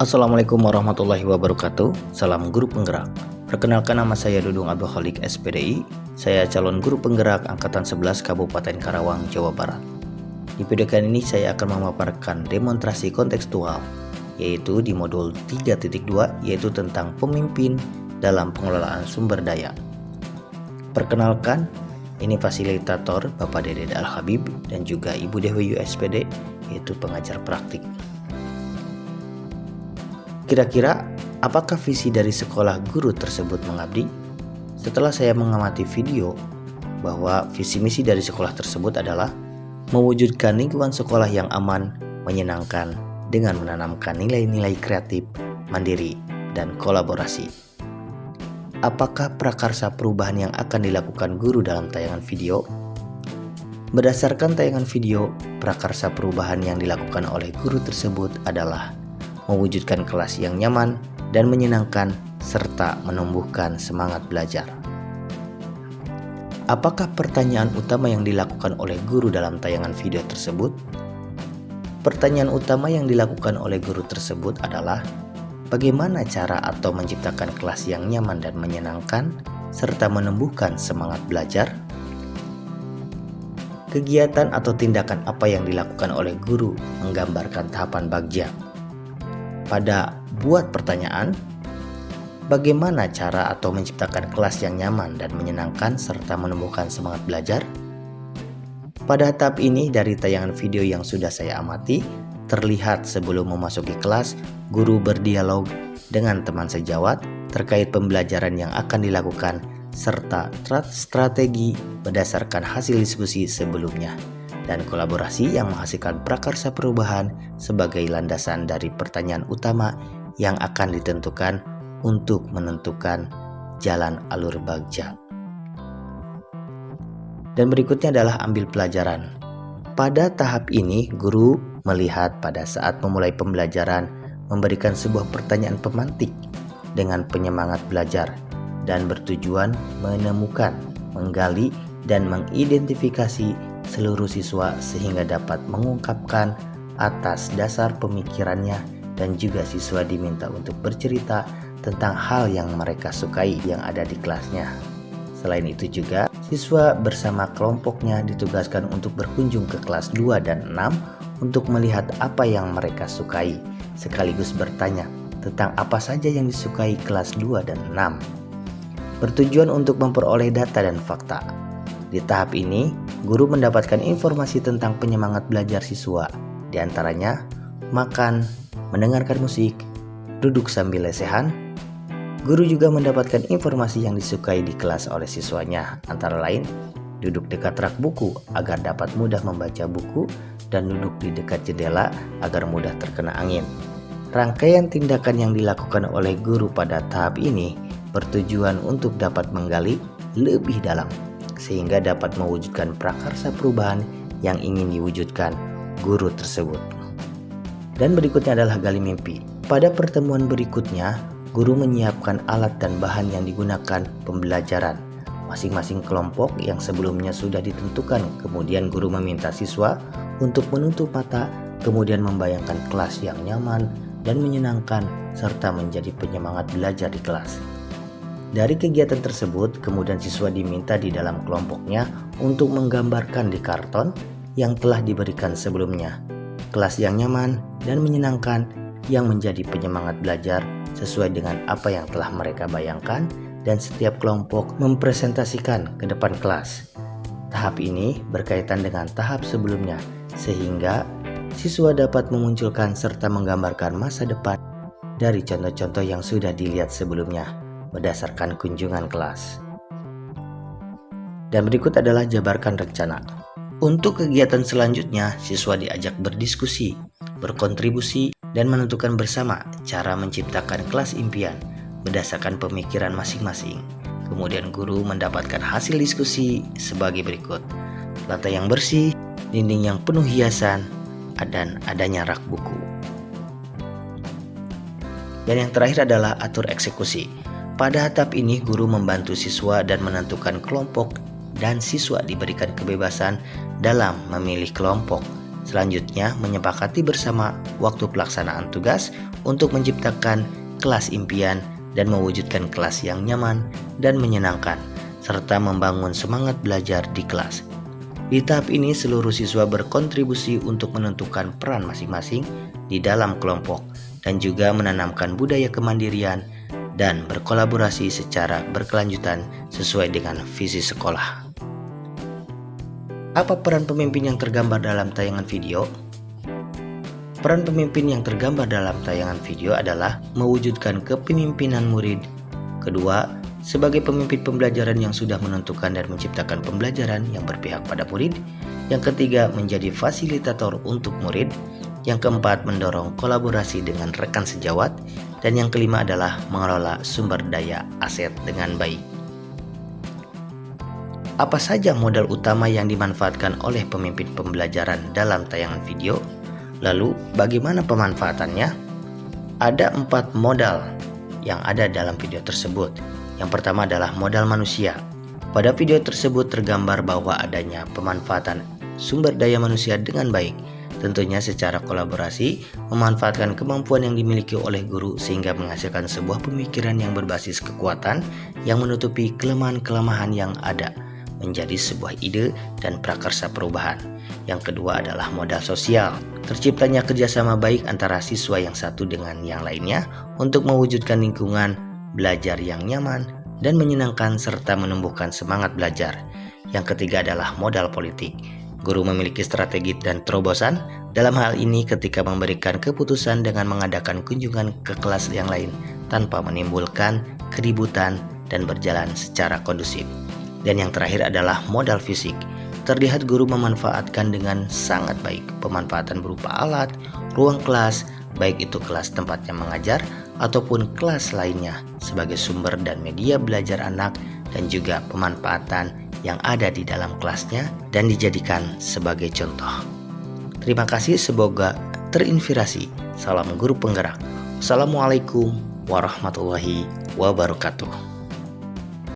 Assalamualaikum warahmatullahi wabarakatuh. Salam guru penggerak. Perkenalkan, nama saya Dudung Abdul Khalik SPDI. Saya calon guru penggerak angkatan 11 Kabupaten Karawang, Jawa Barat. Di video kali ini saya akan memaparkan demonstrasi kontekstual, yaitu di modul 3.2, yaitu tentang pemimpin dalam pengelolaan sumber daya. Perkenalkan, ini fasilitator Bapak Dede Al-Habib dan juga Ibu Dewi USPD, yaitu pengajar praktik. Kira-kira apakah visi dari sekolah guru tersebut mengabdi? Setelah saya mengamati video bahwa visi misi dari sekolah tersebut adalah mewujudkan lingkungan sekolah yang aman, menyenangkan dengan menanamkan nilai-nilai kreatif, mandiri, dan kolaborasi. Apakah prakarsa perubahan yang akan dilakukan guru dalam tayangan video? Berdasarkan tayangan video, prakarsa perubahan yang dilakukan oleh guru tersebut adalah mewujudkan kelas yang nyaman dan menyenangkan, serta menumbuhkan semangat belajar. Apakah pertanyaan utama yang dilakukan oleh guru dalam tayangan video tersebut? Pertanyaan utama yang dilakukan oleh guru tersebut adalah bagaimana cara atau menciptakan kelas yang nyaman dan menyenangkan, serta menumbuhkan semangat belajar? Kegiatan atau tindakan apa yang dilakukan oleh guru menggambarkan tahapan bagja. Pada buat pertanyaan, bagaimana cara atau menciptakan kelas yang nyaman dan menyenangkan serta menumbuhkan semangat belajar? Pada tahap ini dari tayangan video yang sudah saya amati, terlihat sebelum memasuki kelas, guru berdialog dengan teman sejawat terkait pembelajaran yang akan dilakukan serta strategi berdasarkan hasil diskusi sebelumnya, dan kolaborasi yang menghasilkan prakarsa perubahan sebagai landasan dari pertanyaan utama yang akan ditentukan untuk menentukan jalan alur bagja. Dan berikutnya adalah ambil pelajaran. Pada tahap ini, guru melihat pada saat memulai pembelajaran memberikan sebuah pertanyaan pemantik dengan penyemangat belajar dan bertujuan menemukan, menggali, dan mengidentifikasi seluruh siswa sehingga dapat mengungkapkan atas dasar pemikirannya, dan juga siswa diminta untuk bercerita tentang hal yang mereka sukai yang ada di kelasnya. Selain itu juga, siswa bersama kelompoknya ditugaskan untuk berkunjung ke kelas 2 dan 6 untuk melihat apa yang mereka sukai, sekaligus bertanya tentang apa saja yang disukai kelas 2 dan 6. Bertujuan untuk memperoleh data dan fakta. Di tahap ini, guru mendapatkan informasi tentang penyemangat belajar siswa, diantaranya makan, mendengarkan musik, duduk sambil lesehan. Guru juga mendapatkan informasi yang disukai di kelas oleh siswanya, antara lain duduk dekat rak buku agar dapat mudah membaca buku dan duduk di dekat jendela agar mudah terkena angin. Rangkaian tindakan yang dilakukan oleh guru pada tahap ini bertujuan untuk dapat menggali lebih dalam sehingga dapat mewujudkan prakarsa perubahan yang ingin diwujudkan guru tersebut. Dan berikutnya adalah gali mimpi. Pada pertemuan berikutnya, guru menyiapkan alat dan bahan yang digunakan pembelajaran masing-masing kelompok yang sebelumnya sudah ditentukan. Kemudian guru meminta siswa untuk menutup mata, kemudian membayangkan kelas yang nyaman dan menyenangkan serta menjadi penyemangat belajar di kelas. Dari kegiatan tersebut, kemudian siswa diminta di dalam kelompoknya untuk menggambarkan di karton yang telah diberikan sebelumnya kelas yang nyaman dan menyenangkan yang menjadi penyemangat belajar sesuai dengan apa yang telah mereka bayangkan, dan setiap kelompok mempresentasikan ke depan kelas. Tahap ini berkaitan dengan tahap sebelumnya sehingga siswa dapat memunculkan serta menggambarkan masa depan dari contoh-contoh yang sudah dilihat sebelumnya berdasarkan kunjungan kelas. Dan berikut adalah jabarkan rencana. Untuk kegiatan selanjutnya, siswa diajak berdiskusi, berkontribusi, dan menentukan bersama cara menciptakan kelas impian berdasarkan pemikiran masing-masing. Kemudian guru mendapatkan hasil diskusi sebagai berikut: lantai yang bersih, dinding yang penuh hiasan, dan adanya rak buku. Dan yang terakhir adalah atur eksekusi. Pada tahap ini, guru membantu siswa dan menentukan kelompok, dan siswa diberikan kebebasan dalam memilih kelompok Selanjutnya, menyepakati bersama waktu pelaksanaan tugas untuk menciptakan kelas impian dan mewujudkan kelas yang nyaman dan menyenangkan, serta membangun semangat belajar di kelas. Di tahap ini, seluruh siswa berkontribusi untuk menentukan peran masing-masing di dalam kelompok dan juga menanamkan budaya kemandirian dan berkolaborasi secara berkelanjutan sesuai dengan visi sekolah. Apa peran pemimpin yang tergambar dalam tayangan video? Peran pemimpin yang tergambar dalam tayangan video adalah mewujudkan kepemimpinan murid. Kedua, sebagai pemimpin pembelajaran yang sudah menentukan dan menciptakan pembelajaran yang berpihak pada murid. Yang ketiga, menjadi fasilitator untuk murid. Yang keempat, mendorong kolaborasi dengan rekan sejawat. Dan yang kelima adalah mengelola sumber daya aset dengan baik. Apa saja modal utama yang dimanfaatkan oleh pemimpin pembelajaran dalam tayangan video? Lalu, bagaimana pemanfaatannya? Ada 4 modal yang ada dalam video tersebut. Yang pertama adalah modal manusia. Pada video tersebut tergambar bahwa adanya pemanfaatan sumber daya manusia dengan baik, tentunya secara kolaborasi, memanfaatkan kemampuan yang dimiliki oleh guru sehingga menghasilkan sebuah pemikiran yang berbasis kekuatan yang menutupi kelemahan-kelemahan yang ada, menjadi sebuah ide dan prakarsa perubahan. Yang kedua adalah modal sosial. Terciptanya kerjasama baik antara siswa yang satu dengan yang lainnya untuk mewujudkan lingkungan belajar yang nyaman dan menyenangkan serta menumbuhkan semangat belajar. Yang ketiga adalah modal politik. Guru memiliki strategi dan terobosan dalam hal ini ketika memberikan keputusan dengan mengadakan kunjungan ke kelas yang lain tanpa menimbulkan keributan dan berjalan secara kondusif. Dan yang terakhir adalah modal fisik. Terlihat guru memanfaatkan dengan sangat baik pemanfaatan berupa alat, ruang kelas, baik itu kelas tempatnya mengajar ataupun kelas lainnya sebagai sumber dan media belajar anak, dan juga pemanfaatan yang ada di dalam kelasnya dan dijadikan sebagai contoh. Terima kasih, semoga terinspirasi. Salam guru penggerak. Assalamualaikum warahmatullahi wabarakatuh.